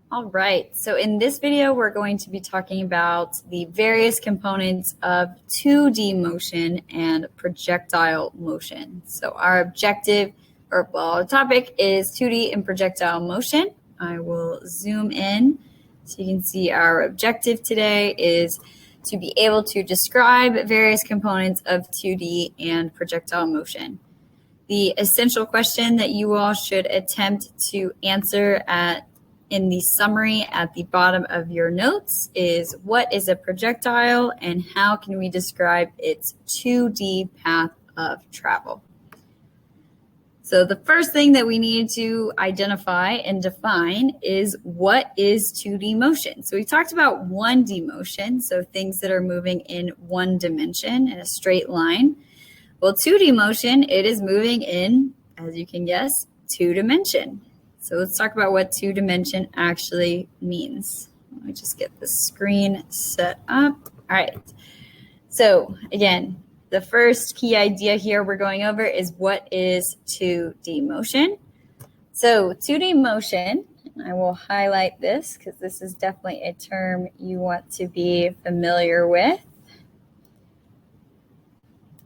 All right, so in this video, we're going to be talking about the various components of 2D motion and projectile motion. So our objective, our topic is 2D and projectile motion. I will zoom in so you can see our objective today is to be able to describe various components of 2D and projectile motion. The essential question that you all should attempt to answer in the summary at the bottom of your notes is, what is a projectile and how can we describe its 2D path of travel? So the first thing that we need to identify and define is, what is 2D motion? So we talked about 1D motion, so things that are moving in one dimension in a straight line. Well, 2D motion, it is moving in, as you can guess, 2 dimension. So let's talk about what 2 dimension actually means. Let me just get the screen set up. All right. So again, the first key idea here we're going over is, what is 2D motion? So 2D motion, and I will highlight this because this is definitely a term you want to be familiar with.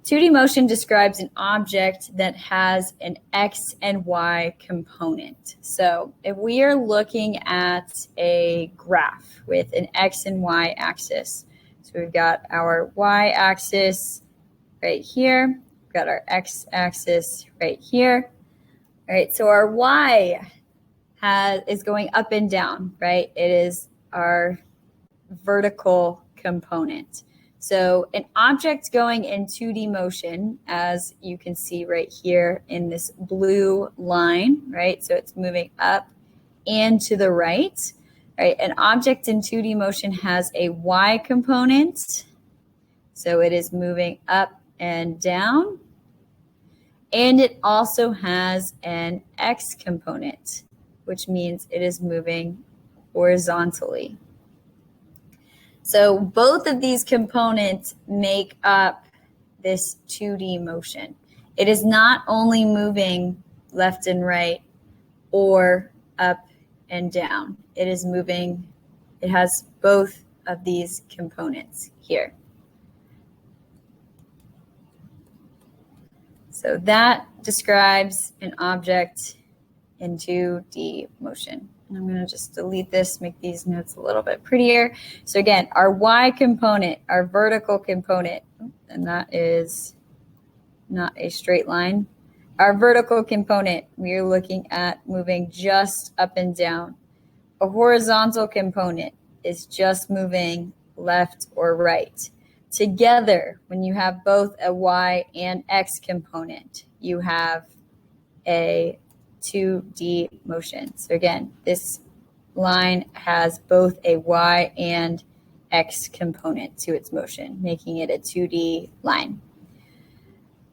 2D motion describes an object that has an X and Y component. So if we are looking at a graph with an X and Y axis, so we've got our Y axis right here, we've got our X axis right here. All right, so our Y is going up and down, right? It is our vertical component. So an object going in 2D motion, as you can see right here in this blue line, right? So it's moving up and to the right, right? An object in 2D motion has a Y component. So it is moving up and down. And it also has an X component, which means it is moving horizontally. So both of these components make up this 2D motion. It is not only moving left and right or up and down. It is moving, it has both of these components here. So that describes an object in 2D motion. And I'm going to just delete this, make these notes a little bit prettier. So again, our Y component, our vertical component, and that is not a straight line. Our vertical component, we are looking at moving just up and down. A horizontal component is just moving left or right. Together, when you have both a Y and X component, you have a 2D motion. So again, this line has both a Y and X component to its motion, making it a 2D line.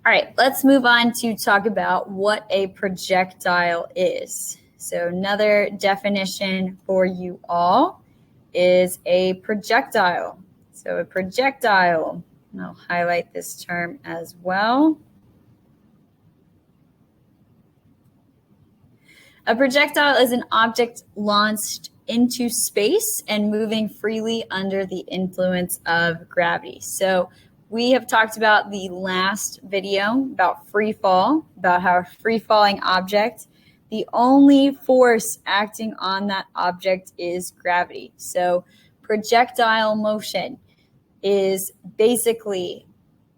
All right, let's move on to talk about what a projectile is. So another definition for you all is a projectile. So a projectile, and I'll highlight this term as well. A projectile is an object launched into space and moving freely under the influence of gravity. So we have talked about the last video about free fall, about how a free falling object, the only force acting on that object is gravity. So projectile motion is basically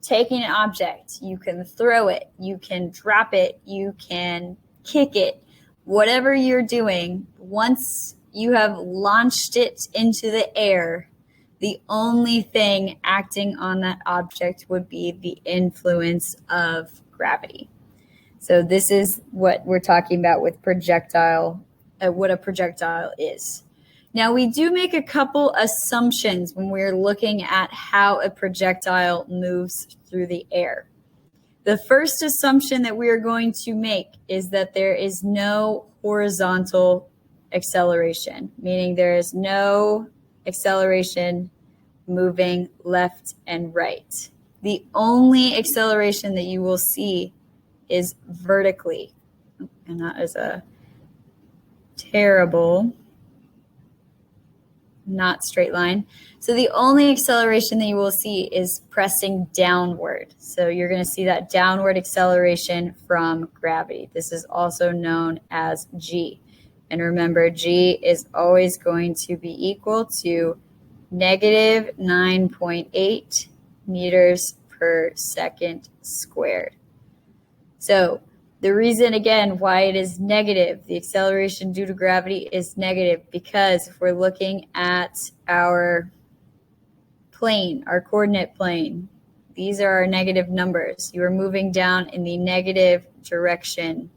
taking an object, you can throw it, you can drop it, you can kick it. Whatever you're doing, once you have launched it into the air, the only thing acting on that object would be the influence of gravity. So this is what we're talking about with projectile, what a projectile is. Now, we do make a couple assumptions when we're looking at how a projectile moves through the air. The first assumption that we are going to make is that there is no horizontal acceleration, meaning there is no acceleration moving left and right. The only acceleration that you will see is vertically. And that is a terrible not straight line. So the only acceleration that you will see is pressing downward. So you're going to see that downward acceleration from gravity. This is also known as G. And remember, G is always going to be equal to negative 9.8 meters per second squared. So the reason, again, why it is negative, the acceleration due to gravity is negative, because if we're looking at our plane, our coordinate plane, these are our negative numbers. You are moving down in the negative direction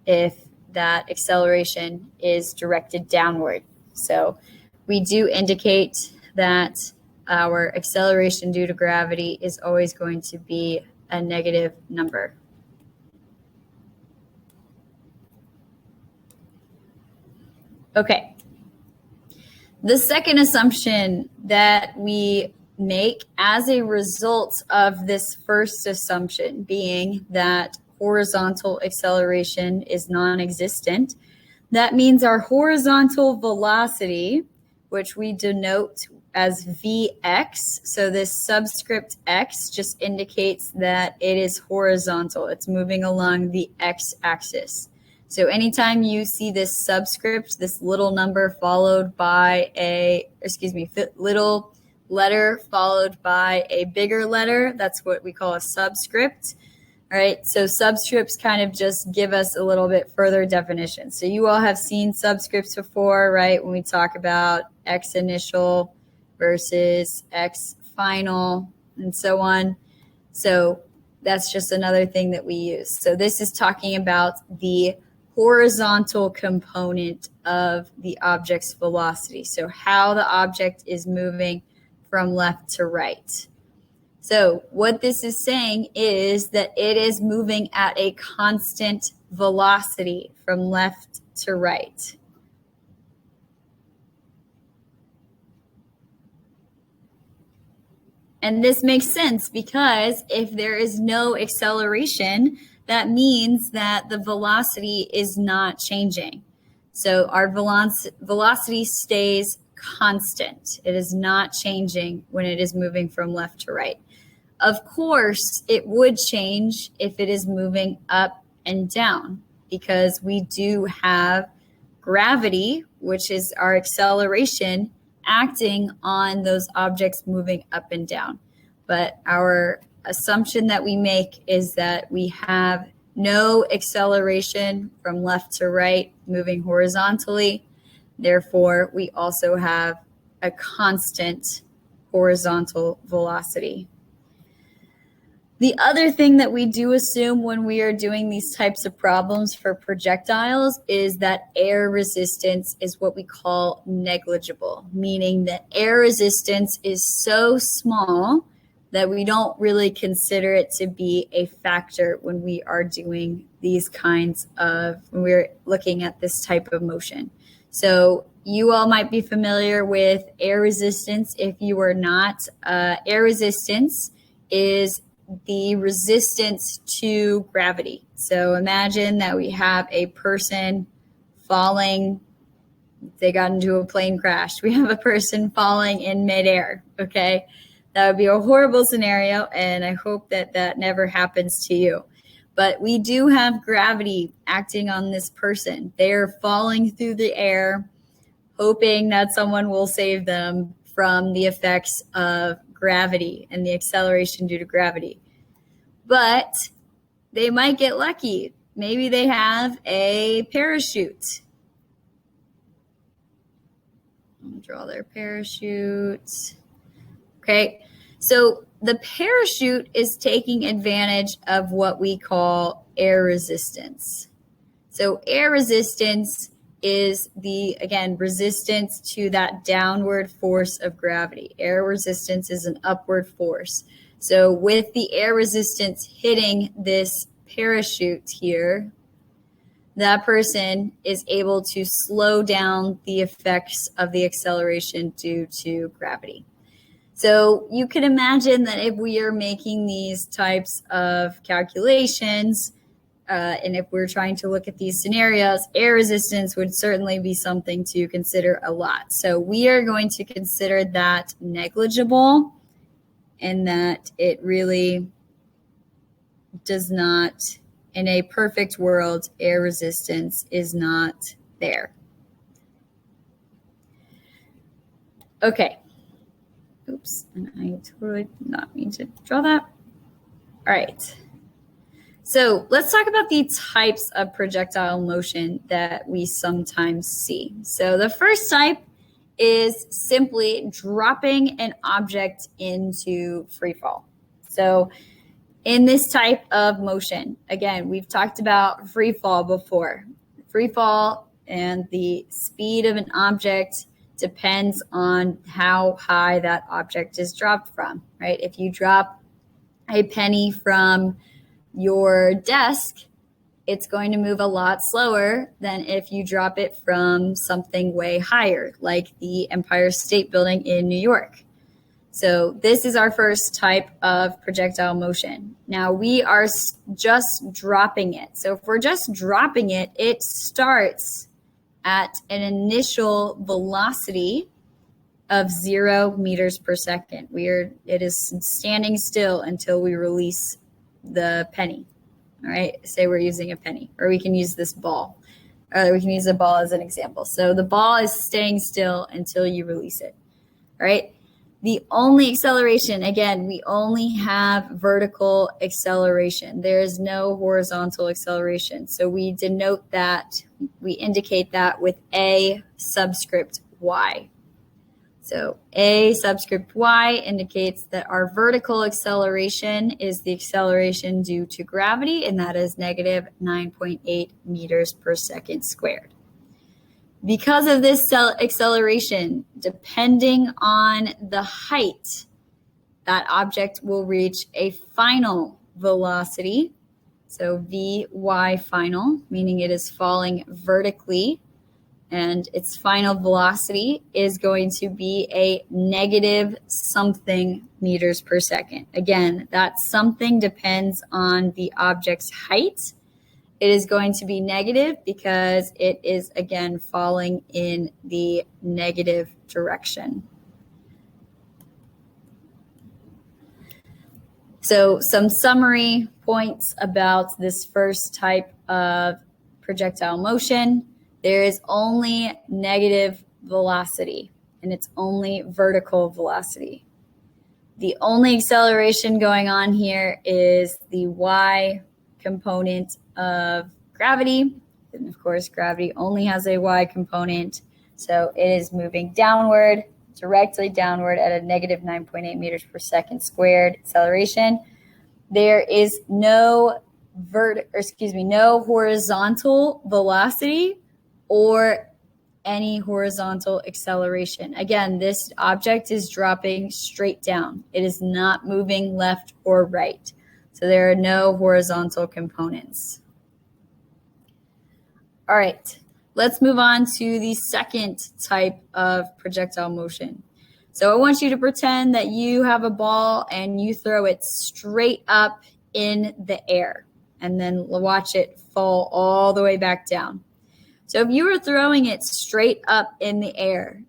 if that acceleration is directed downward. So we do indicate that our acceleration due to gravity is always going to be a negative number. Okay. The second assumption that we make as a result of this first assumption being that horizontal acceleration is non-existent, that means our horizontal velocity, which we denote as Vx, so this subscript x just indicates that it is horizontal. It's moving along the x-axis. So anytime you see this subscript, this little number followed by little letter followed by a bigger letter, that's what we call a subscript. All right, so subscripts kind of just give us a little bit further definition. So you all have seen subscripts before, right? When we talk about X initial versus X final and so on. So that's just another thing that we use. So this is talking about the horizontal component of the object's velocity. So how the object is moving from left to right. So what this is saying is that it is moving at a constant velocity from left to right. And this makes sense because if there is no acceleration, that means that the velocity is not changing. So our velocity stays constant. It is not changing when it is moving from left to right. Of course, it would change if it is moving up and down because we do have gravity, which is our acceleration, acting on those objects moving up and down. But our assumption that we make is that we have no acceleration from left to right moving horizontally. Therefore, we also have a constant horizontal velocity. The other thing that we do assume when we are doing these types of problems for projectiles is that air resistance is what we call negligible, meaning that air resistance is so small that we don't really consider it to be a factor when we are doing these kinds of, when we're looking at this type of motion. So you all might be familiar with air resistance. If you are not, air resistance is the resistance to gravity. So imagine that we have a person falling, they got into a plane crash. We have a person falling in midair, okay? That would be a horrible scenario, and I hope that that never happens to you. But we do have gravity acting on this person. They are falling through the air, hoping that someone will save them from the effects of gravity and the acceleration due to gravity. But they might get lucky. Maybe they have a parachute. I'll draw their parachute. Okay, so the parachute is taking advantage of what we call air resistance. So air resistance is the, again, resistance to that downward force of gravity. Air resistance is an upward force. So with the air resistance hitting this parachute here, that person is able to slow down the effects of the acceleration due to gravity. So you can imagine that if we are making these types of calculations, And if we're trying to look at these scenarios, air resistance would certainly be something to consider a lot. So we are going to consider that negligible, and that it really does not, in a perfect world, air resistance is not there. Okay. Oops, and I totally did not mean to draw that. All right. So let's talk about the types of projectile motion that we sometimes see. So the first type is simply dropping an object into free fall. So in this type of motion, again, we've talked about free fall before. Free fall and the speed of an object depends on how high that object is dropped from, right? If you drop a penny from your desk, it's going to move a lot slower than if you drop it from something way higher, like the Empire State Building in New York. So this is our first type of projectile motion. Now we are just dropping it. So if we're just dropping it, it starts at an initial velocity of 0 meters per second. It is standing still until we release the penny. All right, say we're using a penny, or we can use this ball. We can use a ball as an example. So the ball is staying still until you release it. All right. The only acceleration, again, we only have vertical acceleration. There is no horizontal acceleration. So we denote that, we indicate that with A subscript Y. So A subscript Y indicates that our vertical acceleration is the acceleration due to gravity, and that is negative 9.8 meters per second squared. Because of this acceleration, depending on the height, that object will reach a final velocity. So Vy final, meaning it is falling vertically, and its final velocity is going to be a negative something meters per second. Again, that something depends on the object's height. It is going to be negative because it is, again, falling in the negative direction. So some summary points about this first type of projectile motion. There is only negative velocity, and it's only vertical velocity. The only acceleration going on here is the y component of gravity. And of course, gravity only has a y component. So it is moving downward, directly downward at a negative 9.8 meters per second squared acceleration. There is no horizontal velocity or any horizontal acceleration. Again, this object is dropping straight down. It is not moving left or right. So there are no horizontal components. All right, let's move on to the second type of projectile motion. So I want you to pretend that you have a ball and you throw it straight up in the air, and then watch it fall all the way back down. So if you were throwing it straight up in the air,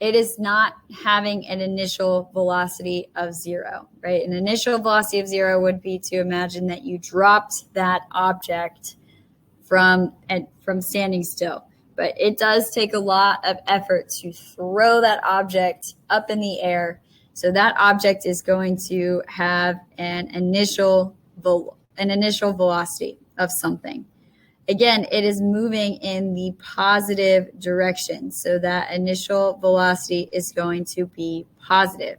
it is not having an initial velocity of 0, right? An initial velocity of 0 would be to imagine that you dropped that object from standing still. But it does take a lot of effort to throw that object up in the air. So that object is going to have an initial velocity of something. Again, it is moving in the positive direction. So that initial velocity is going to be positive.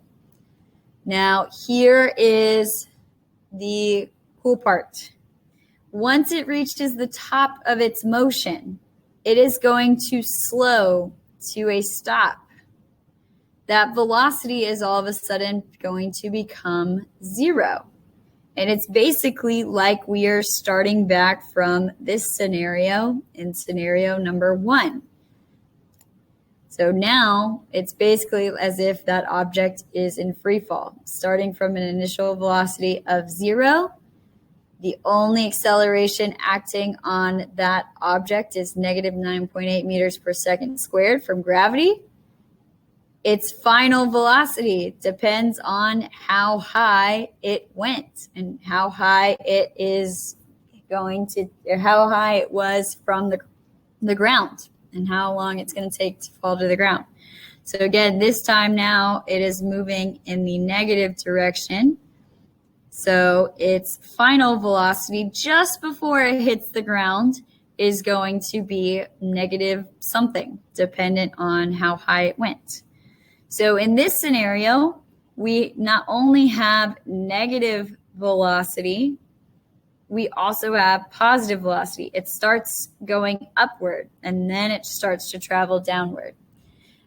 Now, here is the cool part. Once it reaches the top of its motion, it is going to slow to a stop. That velocity is all of a sudden going to become 0. And it's basically like we are starting back from this scenario in scenario number 1. So now it's basically as if that object is in free fall, starting from an initial velocity of 0. The only acceleration acting on that object is negative 9.8 meters per second squared from gravity. Its final velocity depends on how high it went and how high it is going to, or how high it was from the ground and how long it's going to take to fall to the ground. So again, this time now it is moving in the negative direction. So its final velocity just before it hits the ground is going to be negative something, dependent on how high it went. So in this scenario, we not only have negative velocity, we also have positive velocity. It starts going upward and then it starts to travel downward.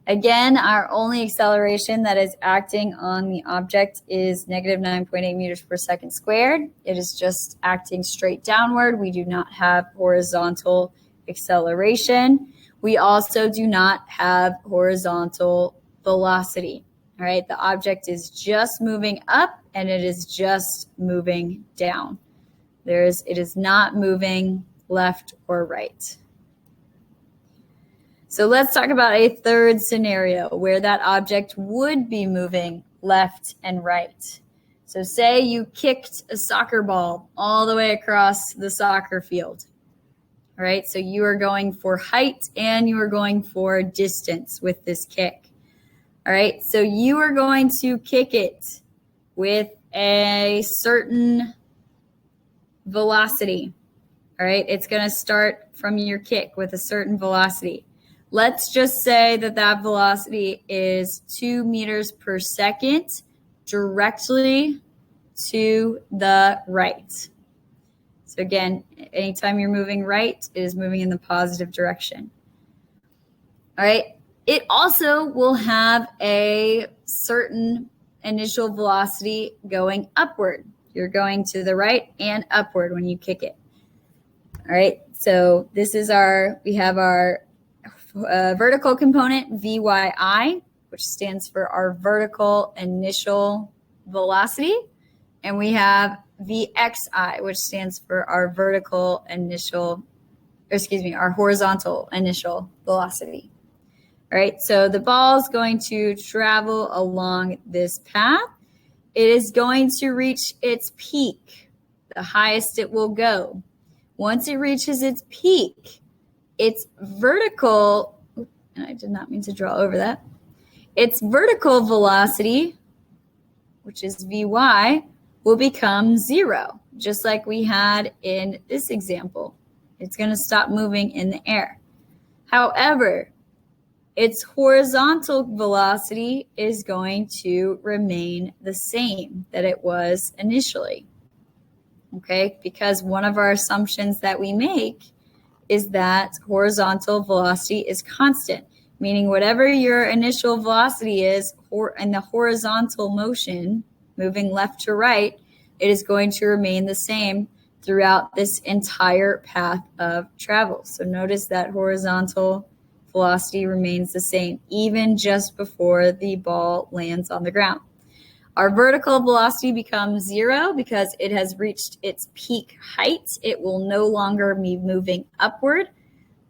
Again, our only acceleration that is acting on the object is negative 9.8 meters per second squared. It is just acting straight downward. We do not have horizontal acceleration. We also do not have horizontal velocity. All right, the object is just moving up and it is just moving down. It is not moving left or right. So let's talk about a third scenario where that object would be moving left and right. So say you kicked a soccer ball all the way across the soccer field. All right, so you are going for height and you are going for distance with this kick. All right, so you are going to kick it with a certain velocity. All right, it's going to start from your kick with a certain velocity. Let's just say that that velocity is 2 meters per second directly to the right. So again, anytime you're moving right, it is moving in the positive direction. All right. It also will have a certain initial velocity going upward. You're going to the right and upward when you kick it. All right. So this is we have our vertical component, VYI, which stands for our vertical initial velocity. And we have VXI, which stands for our our horizontal initial velocity. All right, so the ball is going to travel along this path. It is going to reach its peak, the highest it will go. Once it reaches its peak, its vertical, and I did not mean to draw over that, its vertical velocity, which is Vy, will become 0, just like we had in this example. It's going to stop moving in the air. However, its horizontal velocity is going to remain the same that it was initially. Okay, because one of our assumptions that we make is that horizontal velocity is constant, meaning whatever your initial velocity is in the horizontal motion, moving left to right, it is going to remain the same throughout this entire path of travel. So notice that horizontal velocity remains the same, even just before the ball lands on the ground. Our vertical velocity becomes 0 because it has reached its peak height. It will no longer be moving upward.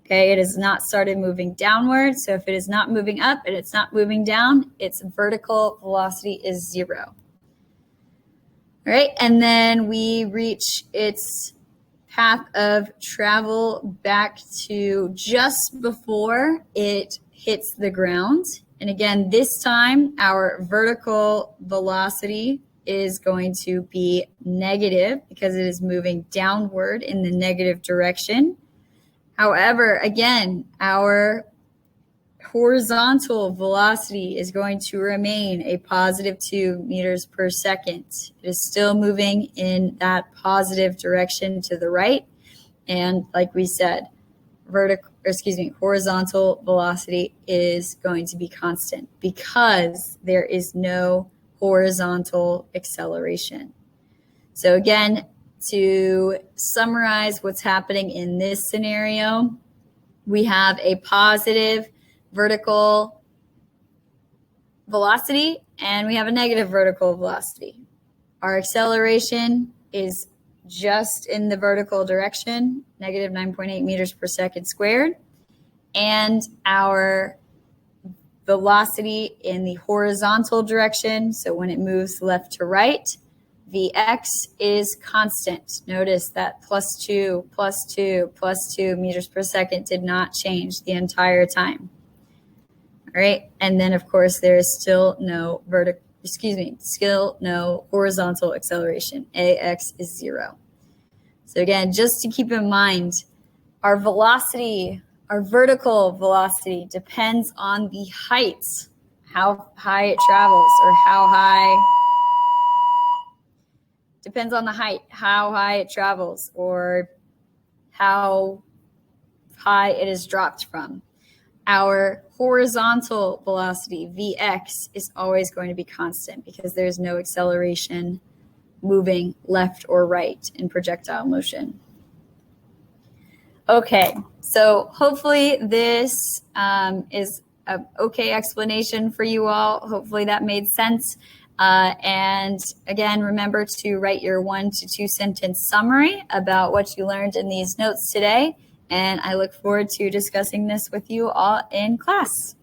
Okay, it has not started moving downward. So if it is not moving up and it's not moving down, its vertical velocity is 0. All right, and then we reach its path of travel back to just before it hits the ground. And again, this time our vertical velocity is going to be negative because it is moving downward in the negative direction. However, again, our horizontal velocity is going to remain a positive 2 meters per second. It is still moving in that positive direction to the right. And like we said, horizontal velocity is going to be constant because there is no horizontal acceleration. So again, to summarize what's happening in this scenario, we have a positive vertical velocity and we have a negative vertical velocity. Our acceleration is just in the vertical direction, negative 9.8 meters per second squared, and our velocity in the horizontal direction, so when it moves left to right, Vx is constant. Notice that +2, +2, +2 meters per second did not change the entire time. All right, and then of course there is still no horizontal acceleration. Ax is 0. So again, just to keep in mind, our velocity, our vertical velocity depends on the height, how high it travels, or how high, depends on the height, how high it travels, or how high it is dropped from. Our horizontal velocity, Vx, is always going to be constant because there's no acceleration moving left or right in projectile motion. Okay, so hopefully this is an okay explanation for you all. Hopefully that made sense. And again, remember to write your 1 to 2 sentence summary about what you learned in these notes today. And I look forward to discussing this with you all in class.